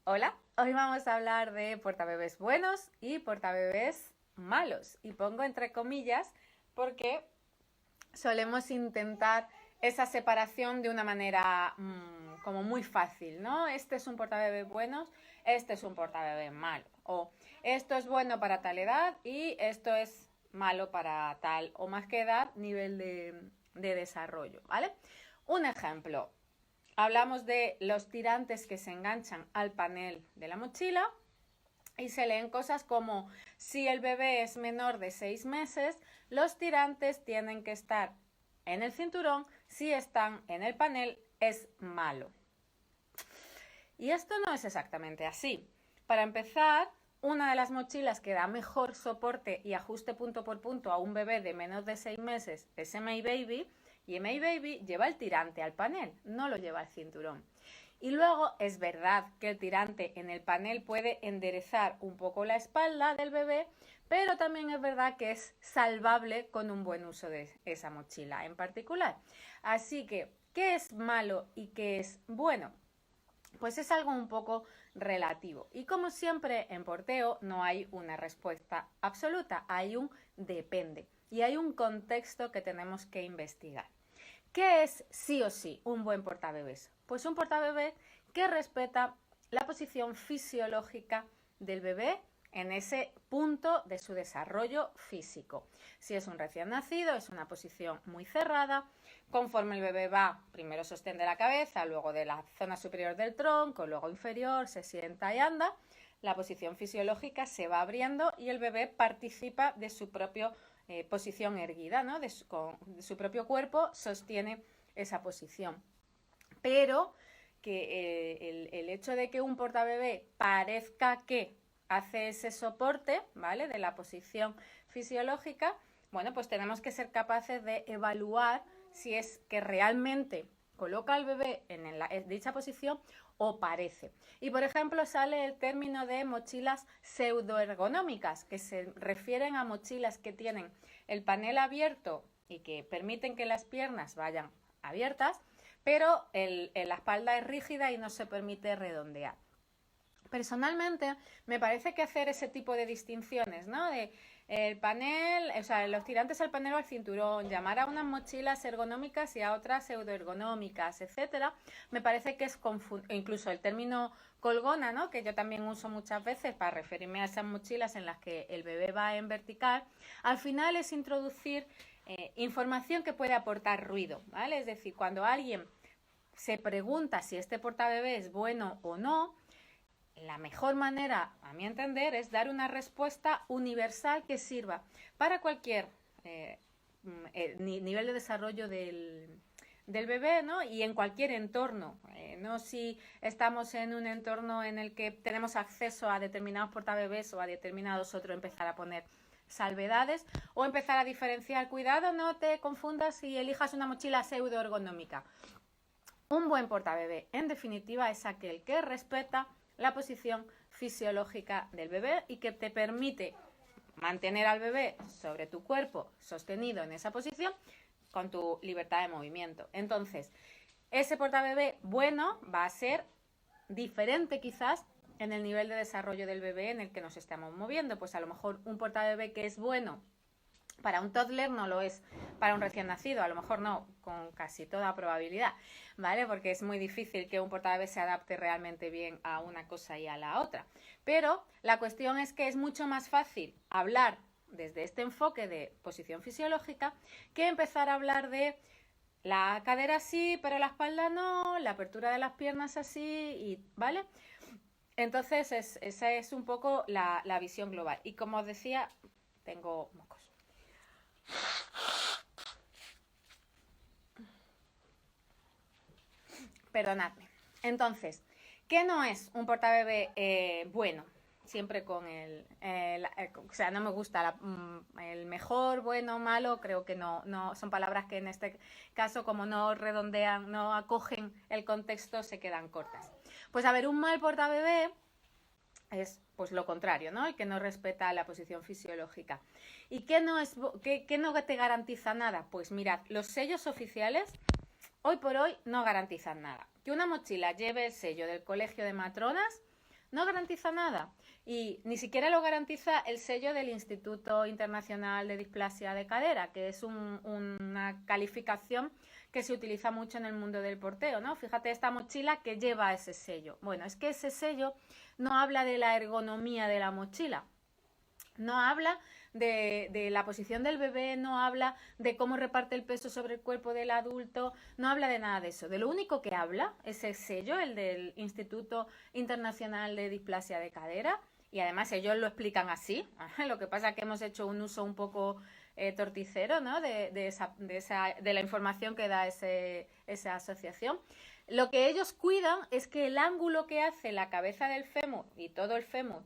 Hola, hoy vamos a hablar de portabebés buenos y portabebés malos. Y pongo entre comillas porque solemos intentar esa separación de una manera como muy fácil, ¿no? Este es un portabebé bueno, este es un portabebé malo. O esto es bueno para tal edad y esto es malo para tal o más que edad nivel de desarrollo, ¿vale? Un ejemplo. Hablamos de los tirantes que se enganchan al panel de la mochila y se leen cosas como si el bebé es menor de 6 meses, los tirantes tienen que estar en el cinturón, si están en el panel es malo. Y esto no es exactamente así. Para empezar, una de las mochilas que da mejor soporte y ajuste punto por punto a un bebé de menos de 6 meses es MA Baby, y MA Baby lleva el tirante al panel, no lo lleva al cinturón. Y luego es verdad que el tirante en el panel puede enderezar un poco la espalda del bebé, pero también es verdad que es salvable con un buen uso de esa mochila en particular. Así que, ¿qué es malo y qué es bueno? Pues es algo un poco relativo. Y como siempre en porteo no hay una respuesta absoluta, hay un depende. Y hay un contexto que tenemos que investigar. ¿Qué es sí o sí un buen portabebés? Pues un portabebé que respeta la posición fisiológica del bebé en ese punto de su desarrollo físico. Si es un recién nacido, es una posición muy cerrada. Conforme el bebé va, primero sostén de la cabeza, luego de la zona superior del tronco, luego inferior, se sienta y anda. La posición fisiológica se va abriendo y el bebé participa de su propia posición erguida, ¿no? de su propio cuerpo sostiene esa posición. Pero que el hecho de que un portabebé parezca que hace ese soporte, ¿vale? De la posición fisiológica, bueno, pues tenemos que ser capaces de evaluar si es que realmente coloca al bebé en dicha posición o parece. Y por ejemplo sale el término de mochilas pseudoergonómicas, que se refieren a mochilas que tienen el panel abierto y que permiten que las piernas vayan abiertas, pero la espalda es rígida y no se permite redondear. Personalmente, me parece que hacer ese tipo de distinciones, ¿no? De el panel, o sea, los tirantes al panel o al cinturón, llamar a unas mochilas ergonómicas y a otras pseudoergonómicas, etcétera, me parece que es incluso el término colgona, ¿no? Que yo también uso muchas veces para referirme a esas mochilas en las que el bebé va en vertical, al final es introducir información que puede aportar ruido, ¿vale? Es decir, cuando alguien se pregunta si este portabebé es bueno o no, la mejor manera, a mi entender, es dar una respuesta universal que sirva para cualquier nivel de desarrollo del bebé, ¿no? Y en cualquier entorno. No si estamos en un entorno en el que tenemos acceso a determinados portabebés o a determinados otros, empezar a poner salvedades o empezar a diferenciar. Cuidado, no te confundas y elijas una mochila pseudoergonómica. Un buen portabebé, en definitiva, es aquel que respeta la posición fisiológica del bebé y que te permite mantener al bebé sobre tu cuerpo sostenido en esa posición con tu libertad de movimiento. Entonces, ese portabebé bueno va a ser diferente quizás en el nivel de desarrollo del bebé en el que nos estamos moviendo. Pues a lo mejor un portabebé que es bueno para un toddler no lo es para un recién nacido, a lo mejor no, con casi toda probabilidad, ¿vale? Porque es muy difícil que un portabebé se adapte realmente bien a una cosa y a la otra. Pero la cuestión es que es mucho más fácil hablar desde este enfoque de posición fisiológica que empezar a hablar de la cadera sí, pero la espalda no, la apertura de las piernas así, y, ¿vale? Entonces esa es un poco la visión global. Y como os decía, tengo mocos. Perdonadme. Entonces, ¿qué no es un portabebé bueno? Siempre con o sea, no me gusta el mejor, bueno, malo, creo que no son palabras que en este caso, como no redondean, no acogen el contexto, se quedan cortas. Pues a ver, un mal portabebé es pues lo contrario, ¿no? El que no respeta la posición fisiológica. ¿Y qué no te garantiza nada? Pues mirad, los sellos oficiales hoy por hoy no garantizan nada. Que una mochila lleve el sello del colegio de matronas No garantiza nada. Y ni siquiera lo garantiza el sello del Instituto Internacional de Displasia de Cadera, que es una calificación que se utiliza mucho en el mundo del porteo, ¿no? Fíjate esta mochila que lleva ese sello. Bueno, es que ese sello no habla de la ergonomía de la mochila, no habla de la posición del bebé, no habla de cómo reparte el peso sobre el cuerpo del adulto, no habla de nada de eso. De lo único que habla ese sello, el del Instituto Internacional de Displasia de Cadera, y además ellos lo explican así. Lo que pasa es que hemos hecho un uso un poco torticero, ¿no? de la información que da esa asociación. Lo que ellos cuidan es que el ángulo que hace la cabeza del fémur y todo el fémur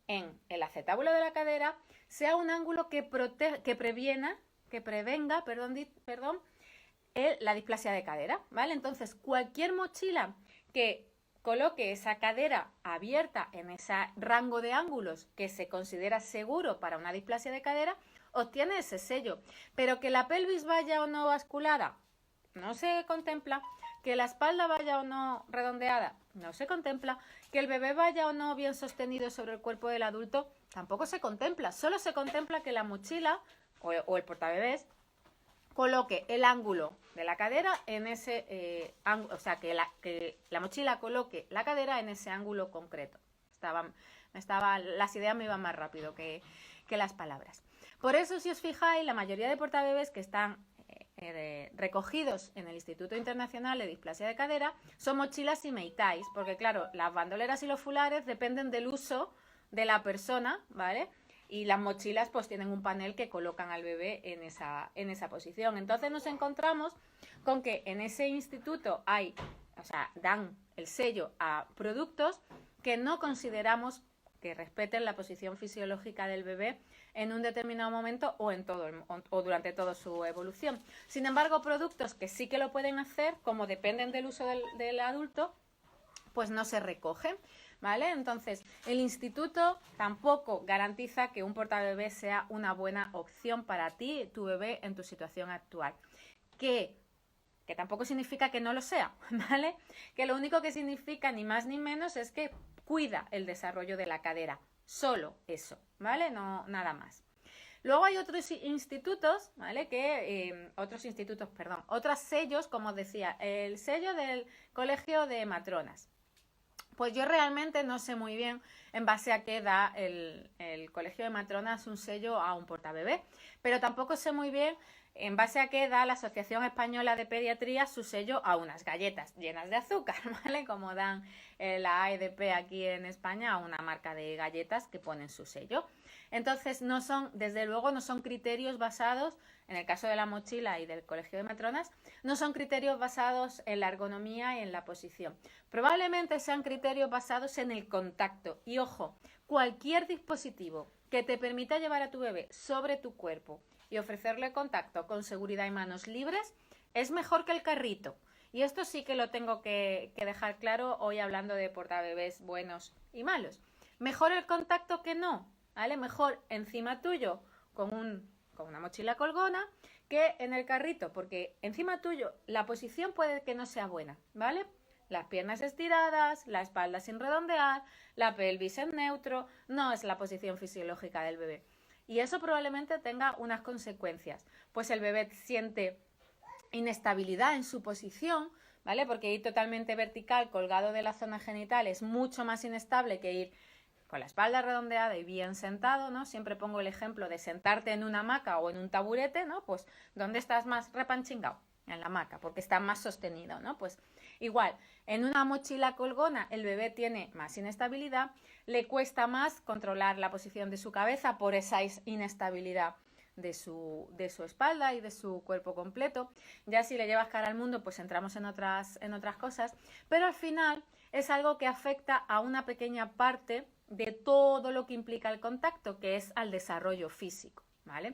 en el acetábulo de la cadera sea un ángulo que prevenga la displasia de cadera, ¿vale? Entonces, cualquier mochila que coloque esa cadera abierta en ese rango de ángulos que se considera seguro para una displasia de cadera, obtiene ese sello. Pero que la pelvis vaya o no basculada, no se contempla. Que la espalda vaya o no redondeada, no se contempla. Que el bebé vaya o no bien sostenido sobre el cuerpo del adulto, tampoco se contempla. Solo se contempla que la mochila o el portabebés coloque el ángulo de la cadera en ese ángulo, o sea, que la mochila coloque la cadera en ese ángulo concreto. Las ideas me iban más rápido que las palabras. Por eso, si os fijáis, la mayoría de portabebés que están recogidos en el Instituto Internacional de Displasia de Cadera son mochilas y meitais, porque claro, las bandoleras y los fulares dependen del uso de la persona, ¿vale? Y las mochilas pues tienen un panel que colocan al bebé en esa posición. Entonces nos encontramos con que en ese instituto dan el sello a productos que no consideramos que respeten la posición fisiológica del bebé en un determinado momento o durante toda su evolución. Sin embargo, productos que sí que lo pueden hacer, como dependen del uso del adulto, pues no se recogen, ¿vale? Entonces, el instituto tampoco garantiza que un portabebé sea una buena opción para ti y tu bebé en tu situación actual. Que tampoco significa que no lo sea, ¿vale? Que lo único que significa, ni más ni menos, es que cuida el desarrollo de la cadera. Solo eso, ¿vale? No, nada más. Luego hay otros institutos, ¿vale? Otros sellos, como os decía, el sello del Colegio de Matronas. Pues yo realmente no sé muy bien en base a qué da el Colegio de Matronas un sello a un portabebé, pero tampoco sé muy bien en base a qué da la Asociación Española de Pediatría su sello a unas galletas llenas de azúcar, ¿vale? Como dan la AEDP aquí en España a una marca de galletas que ponen su sello. Entonces, desde luego no son criterios basados, en el caso de la mochila y del Colegio de Matronas, no son criterios basados en la ergonomía y en la posición. Probablemente sean criterios basados en el contacto. Y ojo, cualquier dispositivo que te permita llevar a tu bebé sobre tu cuerpo y ofrecerle contacto con seguridad y manos libres es mejor que el carrito. Y esto sí que lo tengo que dejar claro hoy hablando de portabebés buenos y malos. Mejor el contacto que no, ¿vale? Mejor encima tuyo con una mochila colgona que en el carrito, porque encima tuyo la posición puede que no sea buena, ¿vale? Las piernas estiradas, la espalda sin redondear, la pelvis en neutro, no es la posición fisiológica del bebé. Y eso probablemente tenga unas consecuencias. Pues el bebé siente inestabilidad en su posición, ¿vale? Porque ir totalmente vertical, colgado de la zona genital, es mucho más inestable que ir con la espalda redondeada y bien sentado, ¿no? Siempre pongo el ejemplo de sentarte en una hamaca o en un taburete, ¿no? Pues, ¿dónde estás más repanchingado? En la hamaca, porque está más sostenido, ¿no? Pues igual, en una mochila colgona el bebé tiene más inestabilidad, le cuesta más controlar la posición de su cabeza por esa inestabilidad de su espalda y de su cuerpo completo. Ya si le llevas cara al mundo, pues entramos en otras cosas, pero al final es algo que afecta a una pequeña parte de todo lo que implica el contacto, que es al desarrollo físico, ¿vale?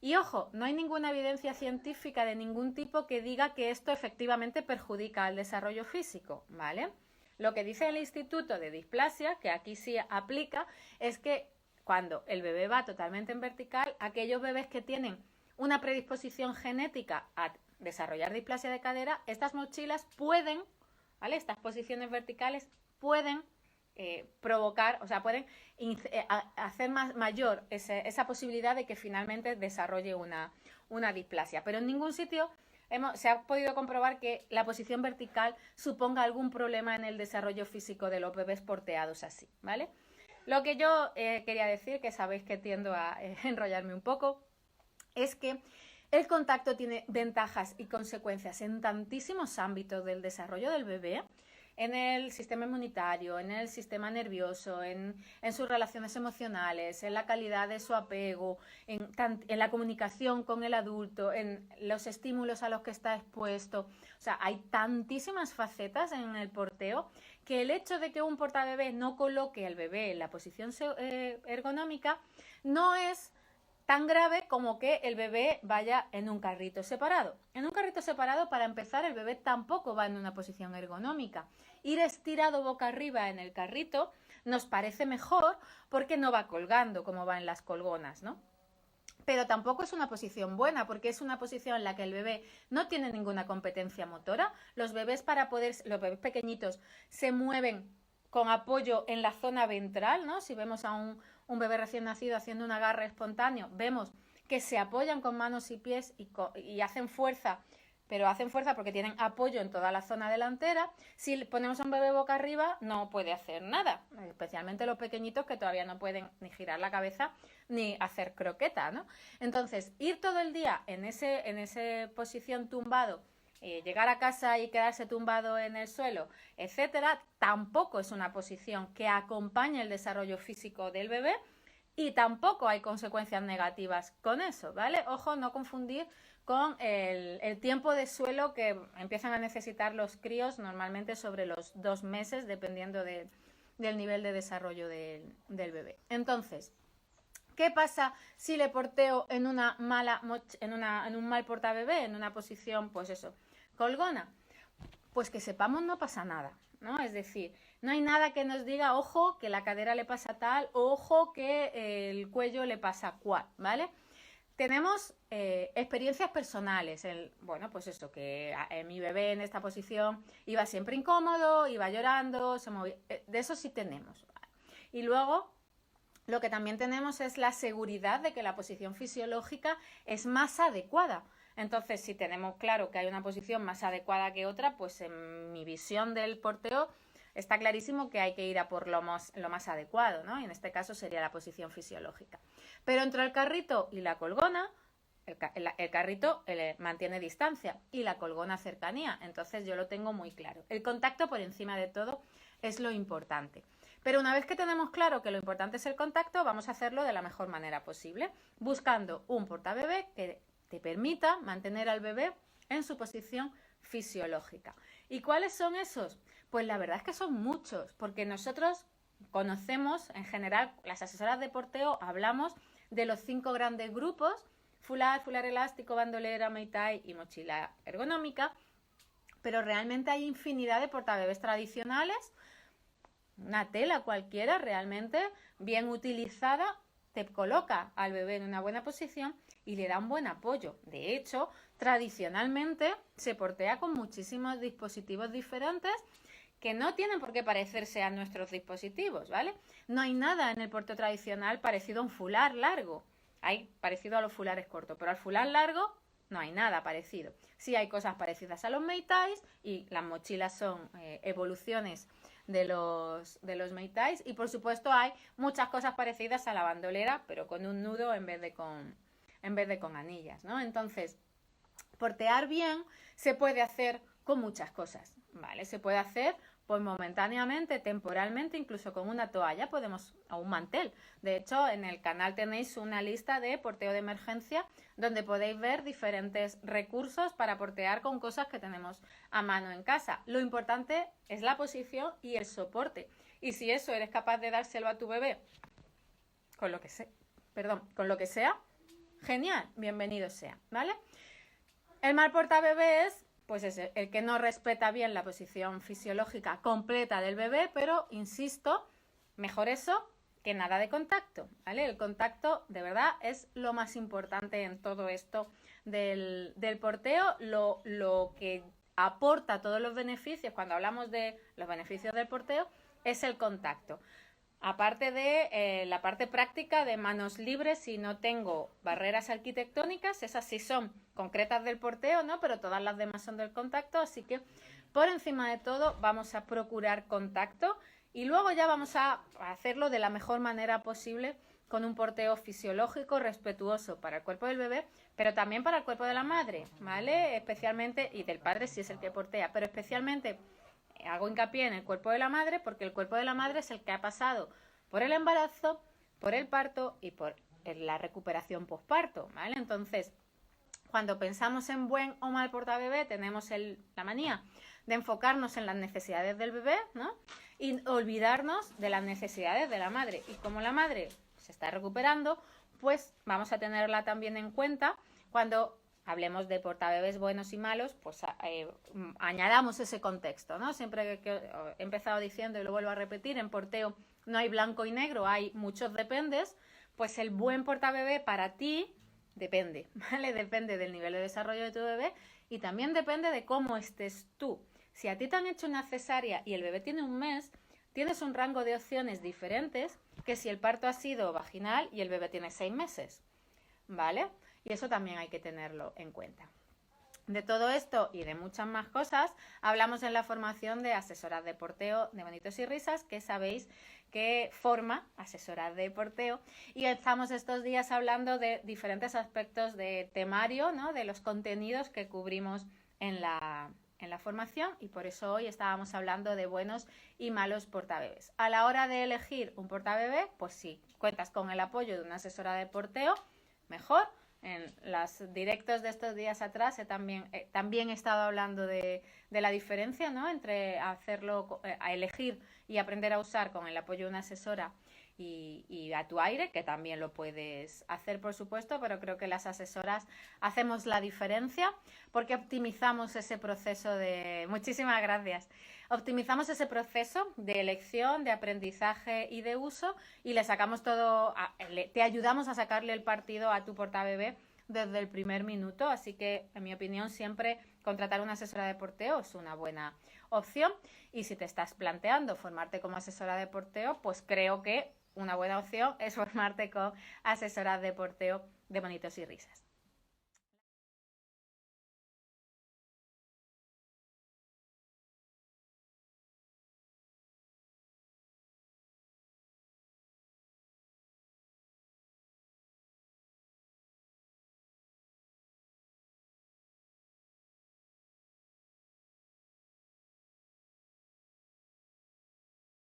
Y ojo, no hay ninguna evidencia científica de ningún tipo que diga que esto efectivamente perjudica al desarrollo físico, ¿vale? Lo que dice el Instituto de Displasia, que aquí sí aplica, es que cuando el bebé va totalmente en vertical, aquellos bebés que tienen una predisposición genética a desarrollar displasia de cadera, estas mochilas pueden, ¿vale? Estas posiciones verticales pueden provocar, o sea, pueden hacer mayor esa posibilidad de que finalmente desarrolle una displasia. Pero en ningún sitio se ha podido comprobar que la posición vertical suponga algún problema en el desarrollo físico de los bebés porteados así, ¿vale? Lo que yo quería decir, que sabéis que tiendo a enrollarme un poco, es que el contacto tiene ventajas y consecuencias en tantísimos ámbitos del desarrollo del bebé, en el sistema inmunitario, en el sistema nervioso, en sus relaciones emocionales, en la calidad de su apego, en la comunicación con el adulto, en los estímulos a los que está expuesto. O sea, hay tantísimas facetas en el porteo que el hecho de que un portabebé no coloque al bebé en la posición ergonómica no es tan grave como que el bebé vaya en un carrito separado. En un carrito separado, para empezar, el bebé tampoco va en una posición ergonómica. Ir estirado boca arriba en el carrito nos parece mejor porque no va colgando como va en las colgonas, ¿no? Pero tampoco es una posición buena porque es una posición en la que el bebé no tiene ninguna competencia motora. Los bebés pequeñitos se mueven con apoyo en la zona ventral, ¿no? Si vemos a un bebé recién nacido haciendo un agarre espontáneo, vemos que se apoyan con manos y pies y hacen fuerza, pero hacen fuerza porque tienen apoyo en toda la zona delantera. Si ponemos a un bebé boca arriba, no puede hacer nada, especialmente los pequeñitos que todavía no pueden ni girar la cabeza ni hacer croqueta, ¿no? Entonces, ir todo el día en esa posición tumbado, llegar a casa y quedarse tumbado en el suelo, etcétera, tampoco es una posición que acompañe el desarrollo físico del bebé y tampoco hay consecuencias negativas con eso, ¿vale? Ojo, no confundir con el tiempo de suelo que empiezan a necesitar los críos normalmente sobre los 2 meses, dependiendo del nivel de desarrollo del bebé. Entonces, ¿qué pasa si le porteo en un mal portabebé, en una posición, pues eso, colgona? Pues que sepamos no pasa nada, ¿no? Es decir, no hay nada que nos diga, ojo, que la cadera le pasa tal, ojo, que el cuello le pasa cual, ¿vale? Tenemos experiencias personales, bueno, pues eso, que mi bebé en esta posición iba siempre incómodo, iba llorando, se movía, de eso sí tenemos. Y luego, lo que también tenemos es la seguridad de que la posición fisiológica es más adecuada. Entonces, si tenemos claro que hay una posición más adecuada que otra, pues en mi visión del porteo está clarísimo que hay que ir a por lo más adecuado, ¿no? Y en este caso sería la posición fisiológica. Pero entre el carrito y la colgona, el carrito mantiene distancia y la colgona cercanía. Entonces yo lo tengo muy claro. El contacto por encima de todo es lo importante. Pero una vez que tenemos claro que lo importante es el contacto, vamos a hacerlo de la mejor manera posible, buscando un portabebé que te permita mantener al bebé en su posición fisiológica. ¿Y cuáles son esos? Pues la verdad es que son muchos, porque nosotros conocemos, en general, las asesoras de porteo, hablamos de los 5 grandes grupos: fular elástico, bandolera, meitai y mochila ergonómica, pero realmente hay infinidad de portabebés tradicionales. Una tela cualquiera, realmente bien utilizada, te coloca al bebé en una buena posición y le da un buen apoyo. De hecho, tradicionalmente se portea con muchísimos dispositivos diferentes que no tienen por qué parecerse a nuestros dispositivos, ¿vale? No hay nada en el porteo tradicional parecido a un fular largo. Hay parecido a los fulares cortos, pero al fular largo no hay nada parecido. Sí hay cosas parecidas a los meitais y las mochilas son evoluciones de los meitais, y por supuesto hay muchas cosas parecidas a la bandolera, pero con un nudo en vez de con anillas, ¿no? Entonces, portear bien se puede hacer con muchas cosas, ¿vale? Se puede hacer pues momentáneamente, temporalmente, incluso con una toalla o un mantel. De hecho, en el canal tenéis una lista de porteo de emergencia donde podéis ver diferentes recursos para portear con cosas que tenemos a mano en casa. Lo importante es la posición y el soporte. Y si eso eres capaz de dárselo a tu bebé con lo que sea, genial, bienvenido sea, ¿vale? El mal portabebé es pues es el que no respeta bien la posición fisiológica completa del bebé, pero insisto, mejor eso que nada de contacto, ¿vale? El contacto de verdad es lo más importante en todo esto del porteo, lo que aporta todos los beneficios. Cuando hablamos de los beneficios del porteo, es el contacto. Aparte de la parte práctica de manos libres, si no tengo barreras arquitectónicas, esas sí son concretas del porteo, ¿no? Pero todas las demás son del contacto, así que por encima de todo vamos a procurar contacto y luego ya vamos a hacerlo de la mejor manera posible con un porteo fisiológico, respetuoso para el cuerpo del bebé, pero también para el cuerpo de la madre, ¿vale? Especialmente, y del padre si es el que portea, pero especialmente hago hincapié en el cuerpo de la madre porque el cuerpo de la madre es el que ha pasado por el embarazo, por el parto y por la recuperación posparto, ¿vale? Entonces, cuando pensamos en buen o mal portabebé, tenemos la manía de enfocarnos en las necesidades del bebé, ¿no? Y olvidarnos de las necesidades de la madre. Y como la madre se está recuperando, pues vamos a tenerla también en cuenta cuando hablemos de portabebés buenos y malos, pues añadamos ese contexto, ¿no? Siempre que he empezado diciendo y lo vuelvo a repetir, en porteo no hay blanco y negro, hay muchos dependes, pues el buen portabebé para ti depende, ¿vale? Depende del nivel de desarrollo de tu bebé y también depende de cómo estés tú. Si a ti te han hecho una cesárea y el bebé tiene un mes, tienes un rango de opciones diferentes que si el parto ha sido vaginal y el bebé tiene 6 meses, ¿vale? Y eso también hay que tenerlo en cuenta. De todo esto y de muchas más cosas hablamos en la formación de asesoras de porteo de Bonitos y Risas, que sabéis que forma asesoras de porteo, y estamos estos días hablando de diferentes aspectos de temario, ¿no? De los contenidos que cubrimos en la formación, y por eso hoy estábamos hablando de buenos y malos portabebés. A la hora de elegir un portabebé, pues si cuentas con el apoyo de una asesora de porteo, mejor. En los directos de estos días atrás también he estado hablando de la diferencia, ¿no? Entre hacerlo, a elegir y aprender a usar con el apoyo de una asesora y a tu aire, que también lo puedes hacer, por supuesto, pero creo que las asesoras hacemos la diferencia porque optimizamos ese proceso de... Muchísimas gracias. Optimizamos ese proceso de elección, de aprendizaje y de uso y le sacamos todo, te ayudamos a sacarle el partido a tu portabebé desde el primer minuto, así que en mi opinión siempre contratar una asesora de porteo es una buena opción y si te estás planteando formarte como asesora de porteo, pues creo que una buena opción es formarte con asesoras de porteo de Bonitos y Risas.